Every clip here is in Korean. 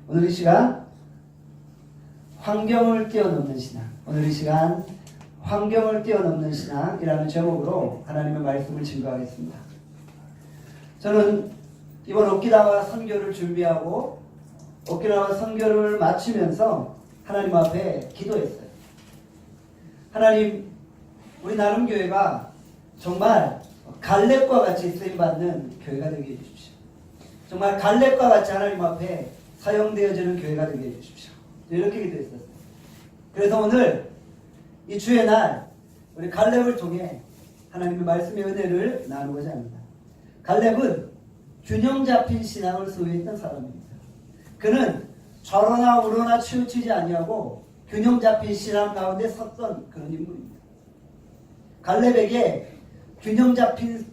오늘 이 시간 환경을 뛰어넘는 신앙, 오늘 이 시간 환경을 뛰어넘는 신앙이라는 제목으로 하나님의 말씀을 증거하겠습니다. 저는 이번 오키나와 선교를 준비하고 오키나와 선교를 마치면서 하나님 앞에 기도했어요. 하나님, 우리 나름교회가 정말 갈렙과 같이 쓰임받는 교회가 되게 해주십시오. 정말 갈렙과 같이 하나님 앞에 사용되어지는 교회가 되게 해주십시오. 이렇게 기도했었어요. 그래서 오늘 이 주의 날 우리 갈렙을 통해 하나님의 말씀의 은혜를 나누고자 합니다. 갈렙은 균형 잡힌 신앙을 소유했던 사람입니다. 그는 좌로나 우로나 치우치지 아니하고 균형 잡힌 신앙 가운데 섰던 그런 인물입니다. 갈렙에게 균형 잡힌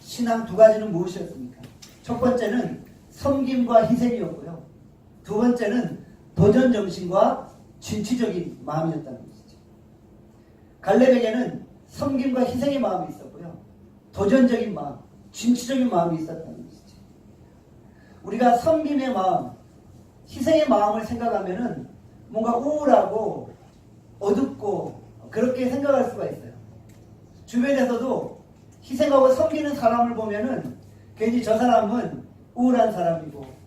신앙 두 가지는 무엇이었습니까? 첫 번째는 섬김과 희생이었고요. 두 번째는 도전 정신과 진취적인 마음이었다는 것이죠. 갈렙에게는 섬김과 희생의 마음이 있었고요. 도전적인 마음, 진취적인 마음이 있었다는 것이죠. 우리가 섬김의 마음, 희생의 마음을 생각하면은 뭔가 우울하고 어둡고 그렇게 생각할 수가 있어요. 주변에서도 희생하고 섬기는 사람을 보면은 괜히 저 사람은 우울한 사람이고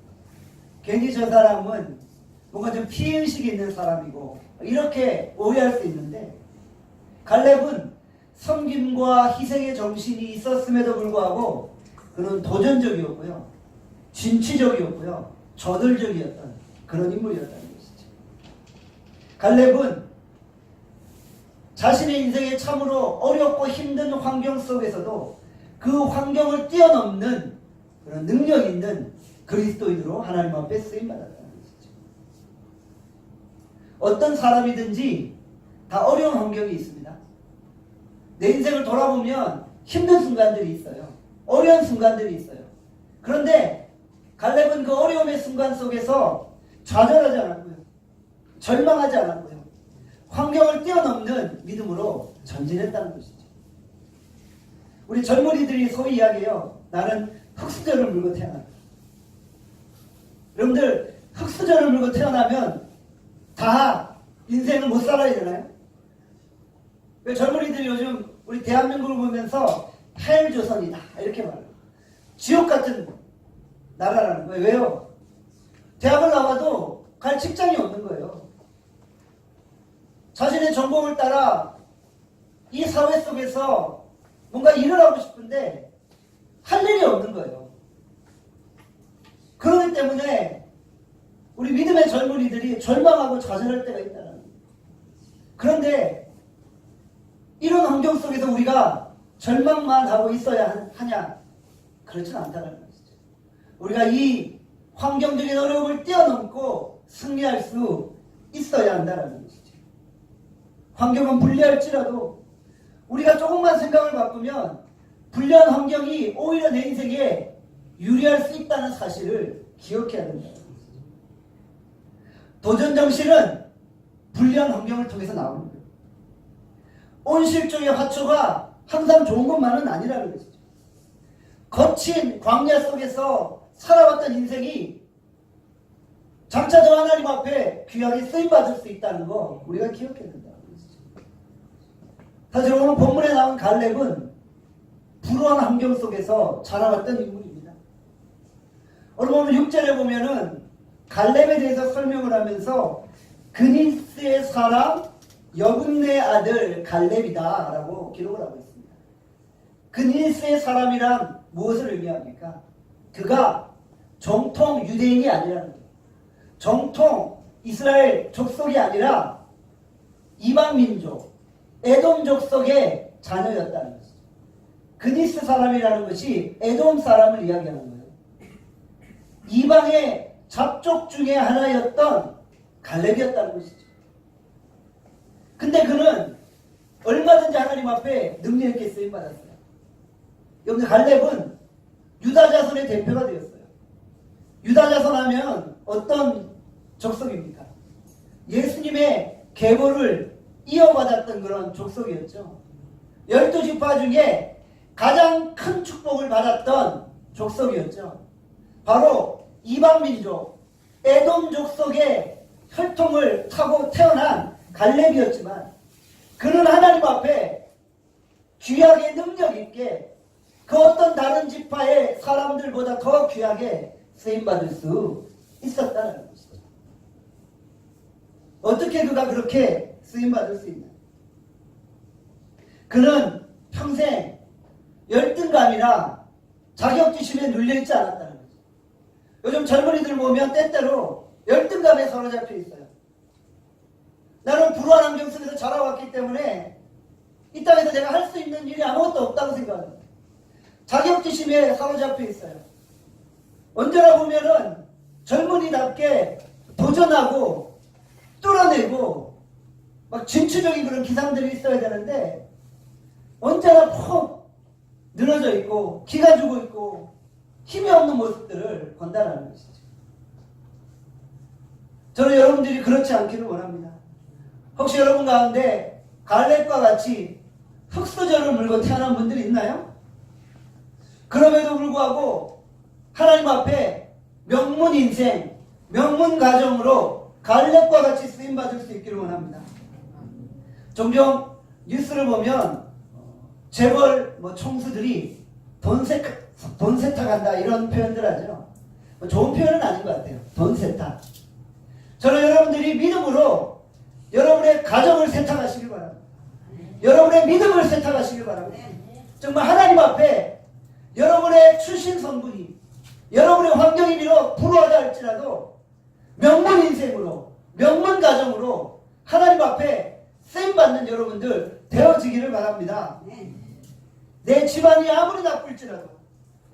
괜히 저 사람은 뭔가 좀 피해의식이 있는 사람이고 이렇게 오해할 수 있는데, 갈렙은 섬김과 희생의 정신이 있었음에도 불구하고 그는 도전적이었고요, 진취적이었고요, 저돌적이었던 그런 인물이었다는 것이죠. 갈렙은 자신의 인생에 참으로 어렵고 힘든 환경 속에서도 그 환경을 뛰어넘는 그런 능력 있는 그리스도인으로 하나님 앞에 쓰임받았다는 것이죠. 어떤 사람이든지 다 어려운 환경이 있습니다. 내 인생을 돌아보면 힘든 순간들이 있어요. 어려운 순간들이 있어요. 그런데 갈렙은 그 어려움의 순간 속에서 좌절하지 않았고요, 절망하지 않았고요, 환경을 뛰어넘는 믿음으로 전진했다는 것이죠. 우리 젊은이들이 소위 이야기해요. 나는 흙수저를 물고 태어났다. 여러분들, 흙수저를 물고 태어나면 다 인생을 못 살아야 되나요? 왜 젊은이들이 요즘 우리 대한민국을 보면서 헬조선이다 이렇게 말해요. 지옥 같은 나라라는 거예요. 왜요? 대학을 나와도 갈 직장이 없는 거예요. 자신의 전공을 따라 이 사회 속에서 뭔가 일을 하고 싶은데 할 일이 없는 거예요. 그렇기 때문에 우리 믿음의 젊은이들이 절망하고 좌절할 때가 있다는 거예요. 그런데 이런 환경 속에서 우리가 절망만 하고 있어야 하냐? 그렇지는 않다는 것이죠. 우리가 이 환경적인 어려움을 뛰어넘고 승리할 수 있어야 한다는 것이죠. 환경은 불리할지라도 우리가 조금만 생각을 바꾸면 불리한 환경이 오히려 내 인생에 유리할 수 있다는 사실을 기억해야 된다는 것이죠. 도전 정신은 불리한 환경을 통해서 나오는 거예요. 온실종의 화초가 항상 좋은 것만은 아니라는 것이죠. 거친 광야 속에서 살아왔던 인생이 장차 저 하나님 앞에 귀하게 쓰임받을 수 있다는 거 우리가 기억해야 된다는 것이죠. 사실 오늘 본문에 나온 갈렙은 불우한 환경 속에서 자라왔던 인물입니다. 오늘 보면 6절에 보면은 갈렙에 대해서 설명을 하면서 그니스의 사람 여분네 아들 갈렙이다 라고 기록을 하고 있습니다. 그니스의 사람이란 무엇을 의미합니까? 그가 정통 유대인이 아니라는 거예요. 정통 이스라엘 족속이 아니라 이방민족 에돔 족속의 자녀였다는 것이죠. 그니스 사람이라는 것이 에돔 사람을 이야기하는 거예요. 이방의 잡족 중에 하나였던 갈렙이었다는 것이죠. 근데 그는 얼마든지 하나님 앞에 능력 있게 쓰임받았어요. 여러분, 갈렙은 유다 자손의 대표가 되었어요. 유다 자손 하면 어떤 족속입니까? 예수님의 계보를 이어받았던 그런 족속이었죠. 12지파 중에 가장 큰 축복을 받았던 족속이었죠. 바로 이방민족 에돔 족속의 혈통을 타고 태어난 갈렙이었지만 그는 하나님 앞에 귀하게 능력 있게 그 어떤 다른 지파의 사람들보다 더 귀하게 쓰임받을 수 있었다는 것이죠. 어떻게 그가 그렇게 쓰임받을 수 있나? 그는 평생 열등감이나 자격지심에 눌려있지 않았다는 거죠. 요즘 젊은이들 보면 때때로 열등감에 사로잡혀 있어요. 나는 불우한 환경 속에서 자라왔기 때문에 이 땅에서 내가 할 수 있는 일이 아무것도 없다고 생각합니다. 자격지심에 사로잡혀 있어요. 언제나 보면은 젊은이답게 도전하고 뚫어내고 막 진취적인 그런 기상들이 있어야 되는데 언제나 푹 늘어져 있고 기가 죽어 있고 힘이 없는 모습들을 본다는 것이죠. 저는 여러분들이 그렇지 않기를 원합니다. 혹시 여러분 가운데 갈렙과 같이 흑수저를 물고 태어난 분들이 있나요? 그럼에도 불구하고 하나님 앞에 명문 인생, 명문 가정으로 갈렙과 같이 쓰임받을 수 있기를 원합니다. 종종 뉴스를 보면 재벌 총수들이 돈 세탁한다 이런 표현들 하죠. 좋은 표현은 아닌 것 같아요. 돈 세탁. 저는 여러분들이 믿음으로 여러분의 가정을 세탁하시길 바랍니다. 여러분의 믿음을 세탁하시길 바랍니다. 정말 하나님 앞에 여러분의 출신 성분이 여러분의 환경이 비록 불우하다 할지라도 명문 인생으로 명문 가정으로 하나님 앞에 쓰임받는 여러분들 되어지기를 바랍니다. 내 집안이 아무리 나쁠지라도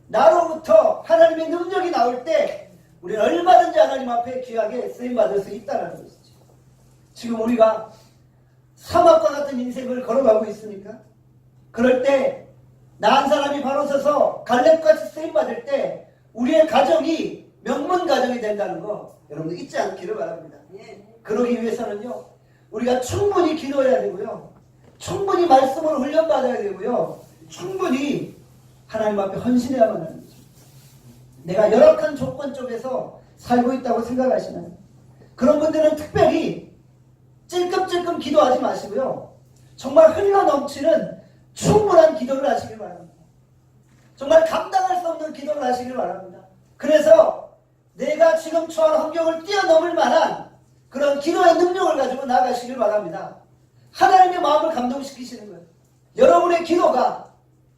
나로부터 하나님의 능력이 나올 때 우리는 얼마든지 하나님 앞에 귀하게 쓰임받을 수 있다는 것이죠. 지금 우리가 사막과 같은 인생을 걸어가고 있으니까 그럴 때 나 한 사람이 바로 서서 갈렙같이 쓰임받을 때 우리의 가정이 명문 가정이 된다는 거 여러분들 잊지 않기를 바랍니다. 그러기 위해서는요 우리가 충분히 기도해야 되고요 충분히 말씀으로 훈련받아야 되고요 충분히 하나님 앞에 헌신해야만 하는 거죠. 내가 열악한 조건 쪽에서 살고 있다고 생각하시나요? 그런 분들은 특별히 찔끔찔끔 기도하지 마시고요 정말 흘러넘치는 충분한 기도를 하시길 바랍니다. 정말 감당할 수 없는 기도를 하시길 바랍니다. 그래서 내가 지금 처한 환경을 뛰어넘을 만한 그런 기도의 능력을 가지고 나아가시길 바랍니다. 하나님의 마음을 감동시키시는 거예요. 여러분의 기도가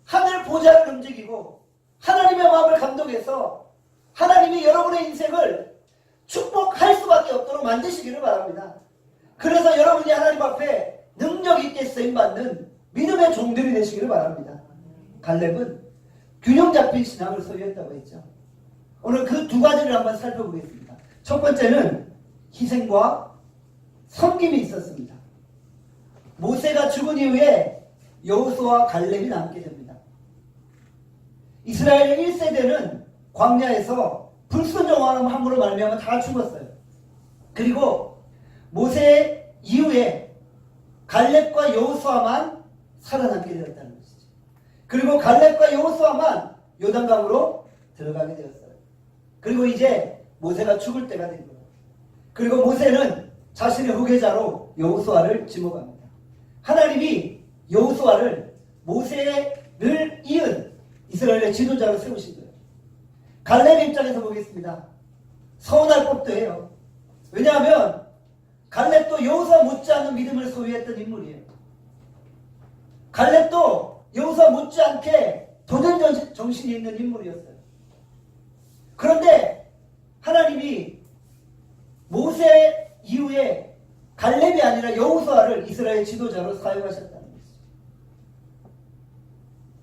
하늘 보좌를 움직이고 하나님의 마음을 감동해서 하나님이 여러분의 인생을 축복할 수밖에 없도록 만드시기를 바랍니다. 그래서 여러분이 하나님 앞에 능력 있게 쓰임받는 믿음의 종들이 되시기를 바랍니다. 갈렙은 균형 잡힌 신앙을 소유했다고 했죠. 오늘 그 두 가지를 한번 살펴보겠습니다. 첫 번째는 희생과 섬김이 있었습니다. 모세가 죽은 이후에 여호수아와 갈렙이 남게 됩니다. 이스라엘 1세대는 광야에서 불순종함으로 말미암아 다 죽었어요. 그리고 모세 이후에 갈렙과 여호수아만 살아남게 되었다는 것이죠. 그리고 갈렙과 여호수아만 요단강으로 들어가게 되었어요. 그리고 이제 모세가 죽을 때가 된 거예요. 그리고 모세는 자신의 후계자로 여호수아를 지목합니다. 하나님이 여호수아를 모세를 이은 이스라엘의 지도자로 세우신 거예요. 갈렙 입장에서 보겠습니다. 서운할 법도 해요. 왜냐하면 갈렙도 여호수아 못지않은 믿음을 소유했던 인물이에요. 갈렙도 여호수아 못지않게 도전 정신이 있는 인물이었어요. 그런데 하나님이 모세 이후에 갈렙이 아니라 여호수아를 이스라엘 지도자로 사용하셨다는 것이죠.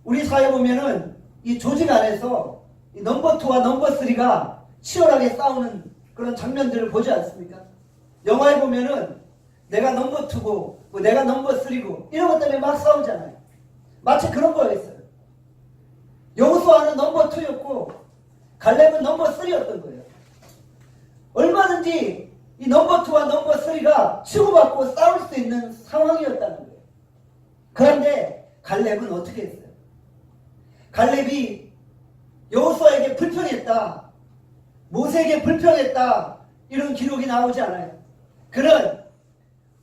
우리 사회 보면은 이 조직 안에서 이 넘버 2와 넘버 3가 치열하게 싸우는 그런 장면들을 보지 않습니까? 영화에 보면은 내가 넘버 2고 내가 넘버 3고 이런 것 때문에 막 싸우잖아요. 마치 그런 거였어요. 여호수아는 넘버 2였고 갈렙은 넘버 3였던 거예요. 얼마든지 이 넘버 2와 넘버 3가 치고받고 싸울 수 있는 상황이었다는 거예요. 그런데 갈렙은 어떻게 했어요? 갈렙이 여호수아에게 불평했다, 모세에게 불평했다, 이런 기록이 나오지 않아요. 그는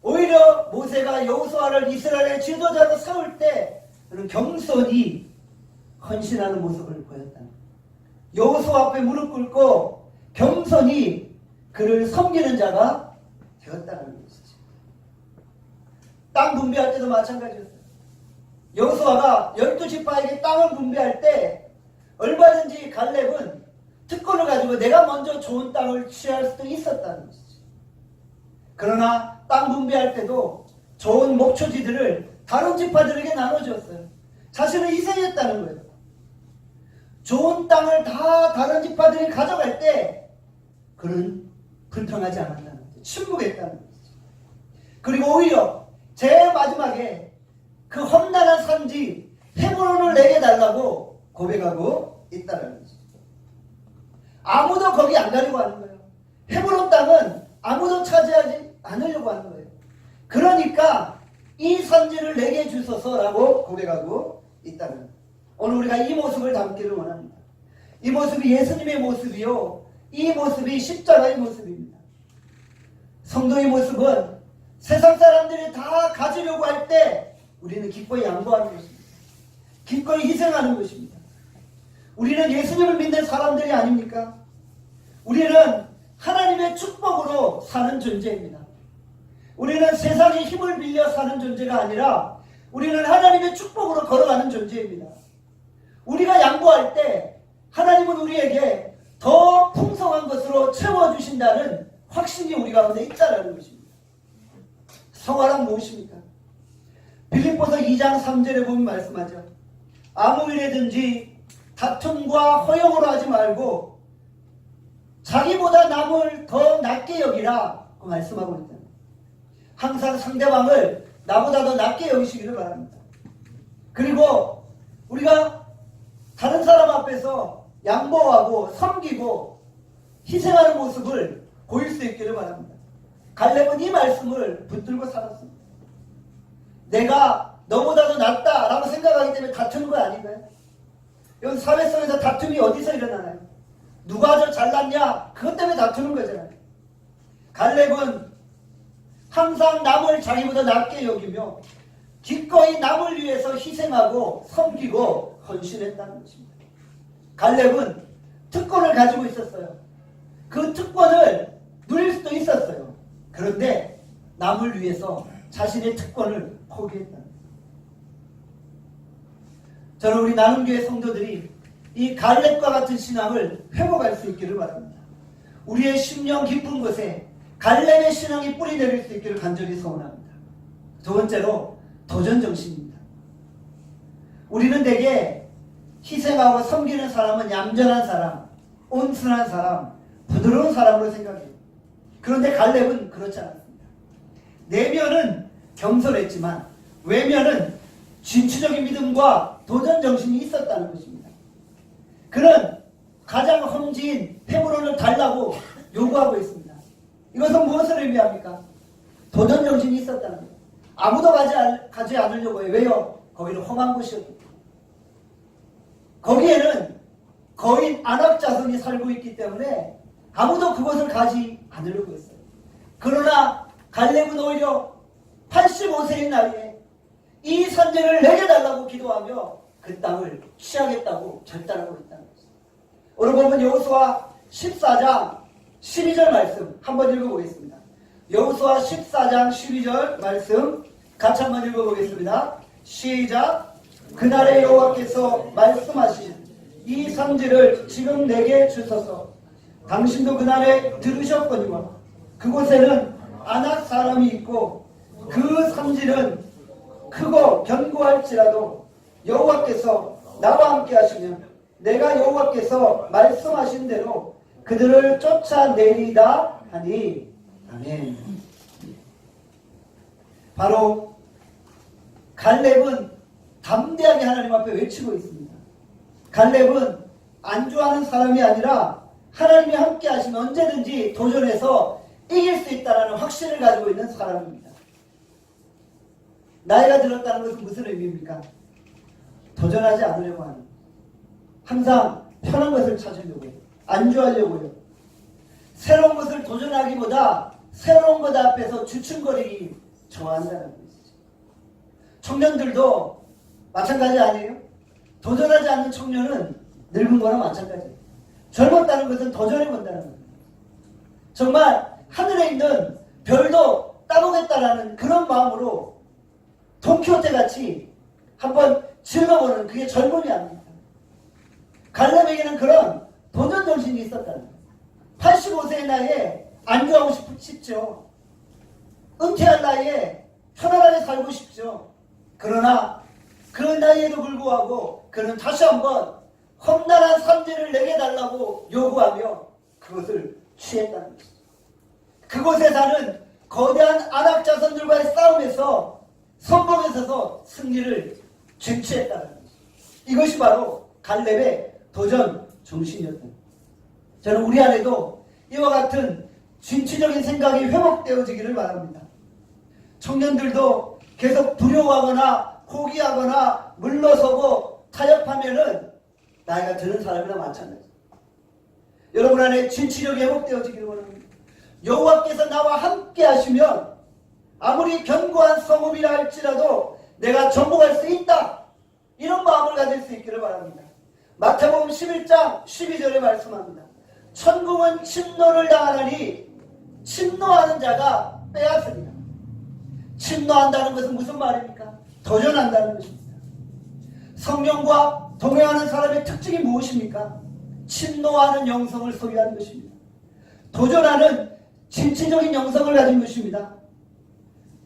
오히려 모세가 여호수아를 이스라엘의 지도자로 세울 때 그는 겸손히 헌신하는 모습을 보였다. 여호수아 앞에 무릎 꿇고 겸손히 그를 섬기는 자가 되었다는 것이지. 땅 분배할 때도 마찬가지였어요. 여호수아가 12지파에게 땅을 분배할 때 얼마든지 갈렙은 특권을 가지고 내가 먼저 좋은 땅을 취할 수도 있었다는 것이지. 그러나 땅 분배할 때도 좋은 목초지들을 다른 지파들에게 나눠줬어요. 자신을 희생했다는 거예요. 좋은 땅을 다 다른 지파들이 가져갈 때 그는 불평하지 않았다는 거죠. 침묵했다는 거죠. 그리고 오히려 제일 마지막에 그 험난한 산지 헤브론을 내게 달라고 고백하고 있다는 거죠. 아무도 거기 안 가려고 하는 거예요. 헤브론 땅은 아무도 차지하지 않으려고 하는 거예요. 그러니까 이 산지를 내게 주소서라고 고백하고 있다는 거예요. 오늘 우리가 이 모습을 담기를 원합니다. 이 모습이 예수님의 모습이요, 이 모습이 십자가의 모습입니다. 성도의 모습은 세상 사람들이 다 가지려고 할 때 우리는 기꺼이 양보하는 것입니다. 기꺼이 희생하는 것입니다. 우리는 예수님을 믿는 사람들이 아닙니까? 우리는 하나님의 축복으로 사는 존재입니다. 우리는 세상의 힘을 빌려 사는 존재가 아니라 우리는 하나님의 축복으로 걸어가는 존재입니다. 우리가 양보할 때 하나님은 우리에게 더 풍성한 것으로 채워주신다는 확신이 우리 가운데 있다는 것입니다. 성화란 무엇입니까? 빌립보서 2장 3절에 보면 말씀하죠. 아무 일에든지 다툼과 허영으로 하지 말고 자기보다 남을 더 낮게 여기라고 말씀하고 있다. 항상 상대방을 나보다 더 낮게 여기시기를 바랍니다. 그리고 우리가 다른 사람 앞에서 양보하고 섬기고 희생하는 모습을 보일 수 있기를 바랍니다. 갈렙은 이 말씀을 붙들고 살았습니다. 내가 너보다 더 낫다라고 생각하기 때문에 다투는 거 아닌가요? 여기 사회 속에서 다툼이 어디서 일어나나요? 누가 더 잘났냐? 그것 때문에 다투는 거잖아요. 갈렙은 항상 남을 자기보다 낮게 여기며 기꺼이 남을 위해서 희생하고 섬기고 헌신했다는 것입니다. 갈렙은 특권을 가지고 있었어요. 그 특권을 누릴 수도 있었어요. 그런데 남을 위해서 자신의 특권을 포기했다는 거예요. 저는 우리 나눔교회 성도들이 이 갈렙과 같은 신앙을 회복할 수 있기를 바랍니다. 우리의 심령 깊은 곳에 갈렙의 신앙이 뿌리 내릴 수 있기를 간절히 소원합니다. 두 번째로 도전정신입니다. 우리는 대개 희생하고 섬기는 사람은 얌전한 사람, 온순한 사람, 부드러운 사람으로 생각해요. 그런데 갈렙은 그렇지 않았습니다. 내면은 겸손했지만 외면은 진취적인 믿음과 도전정신이 있었다는 것입니다. 그는 가장 험지인 헤브론을 달라고 요구하고 있습니다. 이것은 무엇을 의미합니까? 도전정신이 있었다는 거예요. 아무도 가지 않으려고 해요. 왜요? 거기는 험한 곳이었기 때문에. 거기에는 거인 안악 자손이 살고 있기 때문에 아무도 그곳을 가지 않으려고 했어요. 그러나 갈렙은 오히려 85세인 나이에 이 산지를 내게 달라고 기도하며 그 땅을 취하겠다고 결단하고 있다는 것입니다. 오늘 보면 여호수아 14장 12절 말씀 한번 읽어보겠습니다. 여호수아 14장 12절 말씀 같이 한번 읽어보겠습니다. 시작. 그날에 여호와께서 말씀하신 이 산지를 지금 내게 주소서. 당신도 그날에 들으셨거니와 그곳에는 아낙 사람이 있고 그 산지는 크고 견고할지라도 여호와께서 나와 함께 하시면 내가 여호와께서 말씀하신 대로 그들을 쫓아내리다 하니. 아멘. 바로 갈렙은 담대하게 하나님 앞에 외치고 있습니다. 갈렙은 안주하는 사람이 아니라 하나님이 함께 하시면 언제든지 도전해서 이길 수 있다는 확신을 가지고 있는 사람입니다. 나이가 들었다는 것은 무슨 의미입니까? 도전하지 않으려고 하는, 항상 편한 것을 찾으려고 해요. 안주하려고 해요. 새로운 것을 도전하기보다 새로운 것 앞에서 주춤거리기 좋아한다는 것이죠. 청년들도 마찬가지 아니에요? 도전하지 않는 청년은 늙은 거나 마찬가지예요. 젊었다는 것은 도전해본다는 거예요. 정말 하늘에 있는 별도 따보겠다라는 그런 마음으로 돈키호테 같이 한번 질러보는 그게 젊음이 아닙니까? 갈렙에게는 그런 도전 정신이 있었다는 거예요. 85세의 나이에 안주하고 싶죠. 은퇴할 나이에 편안하게 살고 싶죠. 그러나 그 나이에도 불구하고 그는 다시 한번 험난한 산지를 내게 달라고 요구하며 그것을 취했다는 것이죠. 그곳에 사는 거대한 아낙 자손들과의 싸움에서 선봉에 서서 승리를 쟁취했다는 것이죠. 이것이 바로 갈렙의 도전 정신이었다. 저는 우리 안에도 이와 같은 진취적인 생각이 회복되어지기를 바랍니다. 청년들도 계속 두려워하거나 포기하거나 물러서고 타협하면은 나이가 드는 사람이나 마찬가지입니다. 여러분 안에 진취력이 회복되어지기를 원합니다. 여호와께서 나와 함께 하시면 아무리 견고한 성읍이라 할지라도 내가 정복할 수 있다. 이런 마음을 가질 수 있기를 바랍니다. 마태복음 11장 12절에 말씀합니다. 천국은 침노를 당하나니 침노하는 자가 빼앗으리라. 침노한다는 것은 무슨 말입니까? 도전한다는 것입니다. 성령과 동행하는 사람의 특징이 무엇입니까? 침노하는 영성을 소유하는 것입니다. 도전하는 진취적인 영성을 가진 것입니다.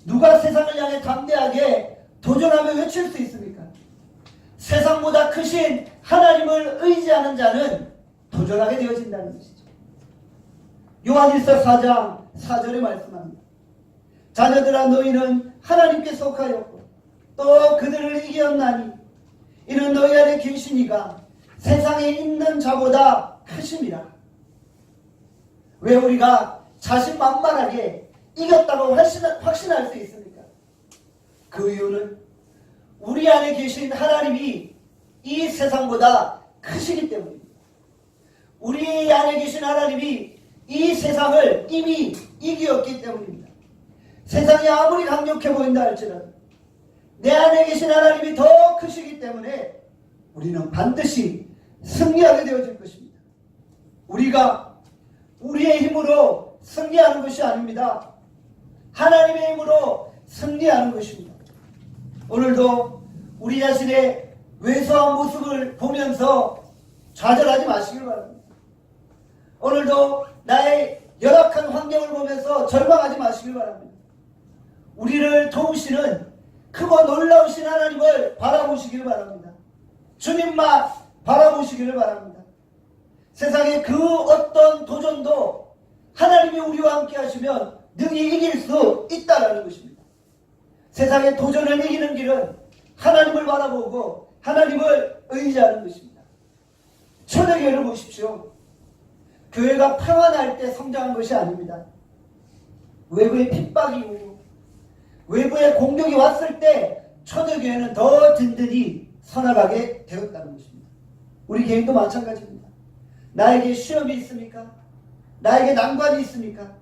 누가 세상을 향해 담대하게 도전하며 외칠 수 있습니까? 세상보다 크신 하나님을 의지하는 자는 도전하게 되어진다는 것이죠. 요한일서 4장 4절에 말씀합니다. 자녀들아 너희는 하나님께 속하였고 또 그들을 이겼나니 이는 너희 안에 계시니가 세상에 있는 자보다 크심이라. 왜 우리가 자신만만하게 이겼다고 확신할 수 있습니까? 그 이유는 우리 안에 계신 하나님이 이 세상보다 크시기 때문입니다. 우리 안에 계신 하나님이 이 세상을 이미 이기었기 때문입니다. 세상이 아무리 강력해 보인다 할지라도 내 안에 계신 하나님이 더 크시기 때문에 우리는 반드시 승리하게 되어질 것입니다. 우리가 우리의 힘으로 승리하는 것이 아닙니다. 하나님의 힘으로 승리하는 것입니다. 오늘도 우리 자신의 왜소한 모습을 보면서 좌절하지 마시길 바랍니다. 오늘도 나의 열악한 환경을 보면서 절망하지 마시길 바랍니다. 우리를 도우시는 크고 놀라우신 하나님을 바라보시길 바랍니다. 주님만 바라보시기를 바랍니다. 세상의 그 어떤 도전도 하나님이 우리와 함께 하시면 능히 이길 수 있다는 것입니다. 세상의 도전을 이기는 길은 하나님을 바라보고 하나님을 의지하는 것입니다. 초대교회를 보십시오. 교회가 평안할 때 성장한 것이 아닙니다. 외부의 핍박이 오고 외부의 공격이 왔을 때 초대교회는 더 든든히 서나가게 되었다는 것입니다. 우리 개인도 마찬가지입니다. 나에게 시험이 있습니까? 나에게 난관이 있습니까?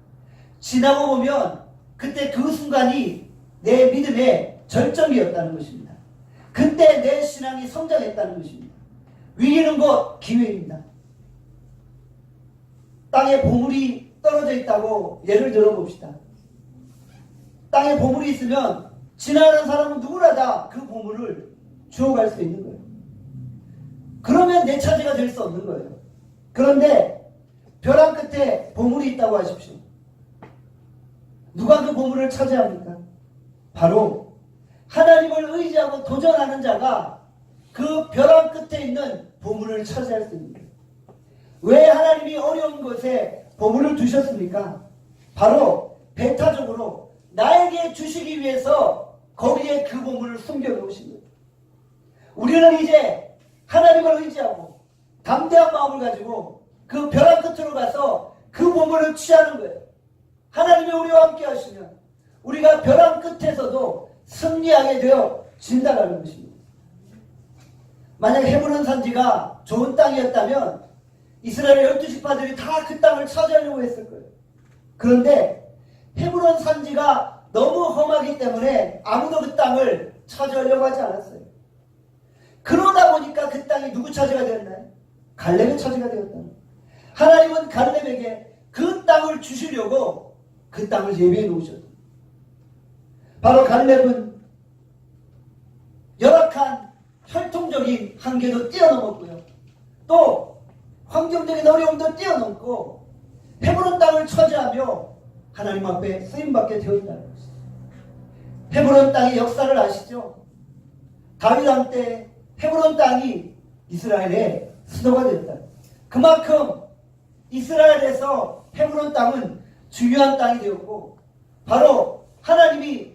지나고 보면 그때 그 순간이 내 믿음의 절정이었다는 것입니다. 그때 내 신앙이 성장했다는 것입니다. 위기는 곧 기회입니다. 땅에 보물이 떨어져 있다고 예를 들어봅시다. 땅에 보물이 있으면 지나가는 사람은 누구나 다 그 보물을 주워갈 수 있는 거예요. 그러면 내 차지가 될 수 없는 거예요. 그런데 벼랑 끝에 보물이 있다고 하십시오. 누가 그 보물을 차지합니까? 바로 하나님을 의지하고 도전하는 자가 그 벼랑 끝에 있는 보물을 차지할 수 있는 거예요. 왜 하나님이 어려운 곳에 보물을 두셨습니까? 바로 배타적으로 나에게 주시기 위해서 거기에 그 보물을 숨겨놓으신 거예요. 우리는 이제 하나님을 의지하고 담대한 마음을 가지고 그 벼랑 끝으로 가서 그 보물을 취하는 거예요. 하나님이 우리와 함께 하시면 우리가 벼랑 끝에서도 승리하게 되어 진다라는 것입니다. 만약 헤브론 산지가 좋은 땅이었다면 이스라엘 12지파들이 다 그 땅을 차지하려고 했을 거예요. 그런데 헤브론 산지가 너무 험하기 때문에 아무도 그 땅을 차지하려고 하지 않았어요. 그러다 보니까 그 땅이 누구 차지가 되었나요? 갈렙의 차지가 되었다. 하나님은 갈렙에게 그 땅을 주시려고 그 땅을 예비해 놓으셨다. 바로 갈렙은 열악한 혈통적인 한계도 뛰어넘었고요. 또 환경적인 어려움도 뛰어넘고 헤브론 땅을 차지하며 하나님 앞에 쓰임받게 되었다는 것입니다. 헤브론 땅의 역사를 아시죠? 다윗 왕 때 헤브론 땅이 이스라엘의 수도가 되었다. 그만큼 이스라엘에서 헤브론 땅은 중요한 땅이 되었고 바로 하나님이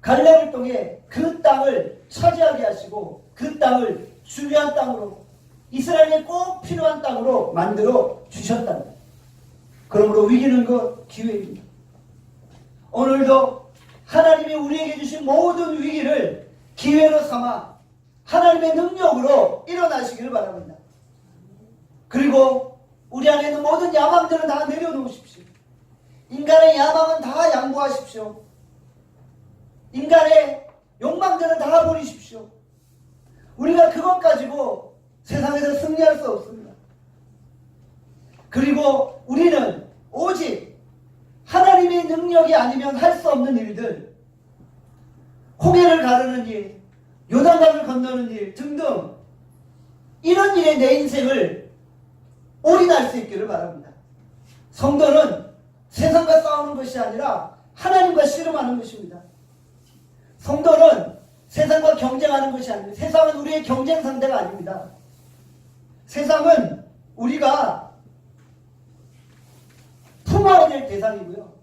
갈렙을 통해 그 땅을 차지하게 하시고 그 땅을 중요한 땅으로 이스라엘에 꼭 필요한 땅으로 만들어 주셨다. 그러므로 위기는 그 기회입니다. 오늘도 하나님이 우리에게 주신 모든 위기를 기회로 삼아 하나님의 능력으로 일어나시기를 바랍니다. 그리고 우리 안에 있는 모든 야망들은 다 내려놓으십시오. 인간의 야망은 다 양보하십시오. 인간의 욕망들은 다 버리십시오. 우리가 그것 가지고 세상에서 승리할 수 없습니다. 그리고 우리는 오직 하나님의 능력이 아니면 할 수 없는 일들, 홍해를 가르는 일, 요단강을 건너는 일 등등 이런 일에 내 인생을 올인할 수 있기를 바랍니다. 성도는 세상과 싸우는 것이 아니라 하나님과 씨름하는 것입니다. 성도는 세상과 경쟁하는 것이 아닙니다. 세상은 우리의 경쟁 상대가 아닙니다. 세상은 우리가 품어야 될 대상이고요.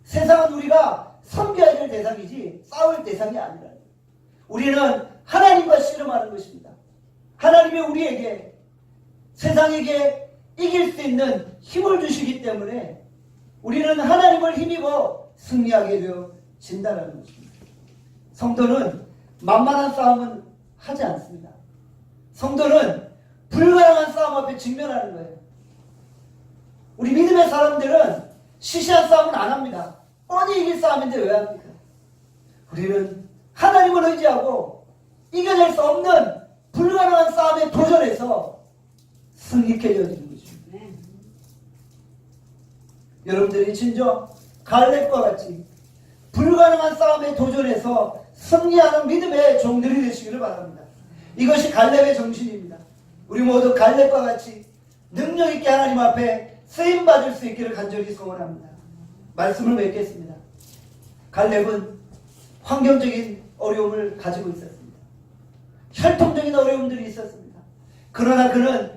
세상은 우리가 섬겨야 될 대상이지 싸울 대상이 아니라 우리는 하나님과 씨름하는 것입니다. 하나님이 우리에게 세상에게 이길 수 있는 힘을 주시기 때문에 우리는 하나님을 힘입어 승리하게 되어진다는 것입니다. 성도는 만만한 싸움은 하지 않습니다. 성도는 불가능한 싸움 앞에 직면하는 거예요. 우리 믿음의 사람들은 시시한 싸움은 안 합니다. 뻔히 이길 싸움인데 왜 합니까? 우리는 하나님을 의지하고 이겨낼 수 없는 불가능한 싸움에 도전해서 승리케 되어지는 것입니다. 여러분들이 진정 갈렙과 같이 불가능한 싸움에 도전해서 승리하는 믿음의 종들이 되시기를 바랍니다. 이것이 갈렙의 정신입니다. 우리 모두 갈렙과 같이 능력 있게 하나님 앞에 쓰임받을 수 있기를 간절히 소원합니다. 말씀을 맺겠습니다. 갈렙은 환경적인 어려움을 가지고 있었습니다. 혈통적인 어려움들이 있었습니다. 그러나 그는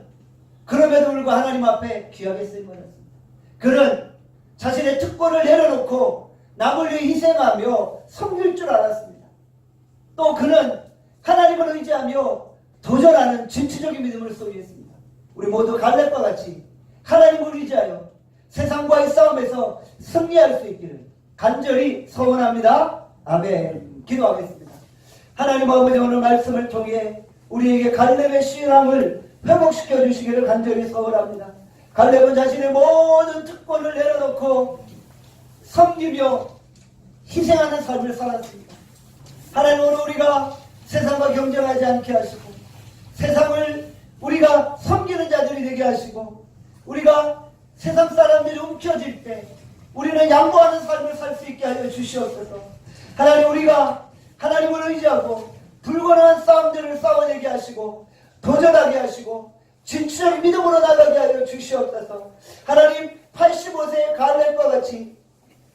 그럼에도 불구하고 하나님 앞에 귀하게 쓰임받았습니다. 그는 자신의 특권을 내려놓고 남을 위해 희생하며 섬길 줄 알았습니다. 또 그는 하나님을 의지하며 도전하는 진취적인 믿음을 소유했습니다. 우리 모두 갈렙과 같이 하나님을 의지하여 세상과의 싸움에서 승리할 수 있기를 간절히 소원합니다. 아멘. 기도하겠습니다. 하나님 아버지, 오늘 말씀을 통해 우리에게 갈렙의 신앙을 회복시켜 주시기를 간절히 소원합니다. 갈렙은 자신의 모든 특권을 내려놓고 섬기며 희생하는 삶을 살았습니다. 하나님, 오늘 우리가 세상과 경쟁하지 않게 하시고 세상을 우리가 섬기는 자들이 되게 하시고 우리가 세상 사람들이 움켜질 때 우리는 양보하는 삶을 살 수 있게 하여 주시옵소서. 하나님, 우리가 하나님을 의지하고 불가능한 싸움들을 싸워내게 하시고 도전하게 하시고 진취적인 믿음으로 나가게 하여 주시옵소서. 하나님, 85세의 갈렙과 같이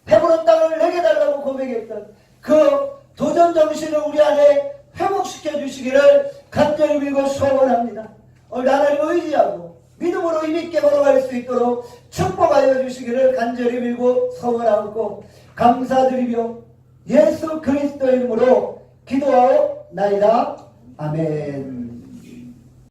헤브론 땅을 내게 달라고 고백했던 그 도전 정신을 우리 안에 회복시켜 주시기를 간절히 빌고 소원합니다. 오늘 하나님을 의지하고 믿음으로 힘있게 걸어갈 수 있도록 축복하여 주시기를 간절히 빌고 소원하고 감사드리며 예수 그리스도의 이름으로 기도하옵나이다. 아멘.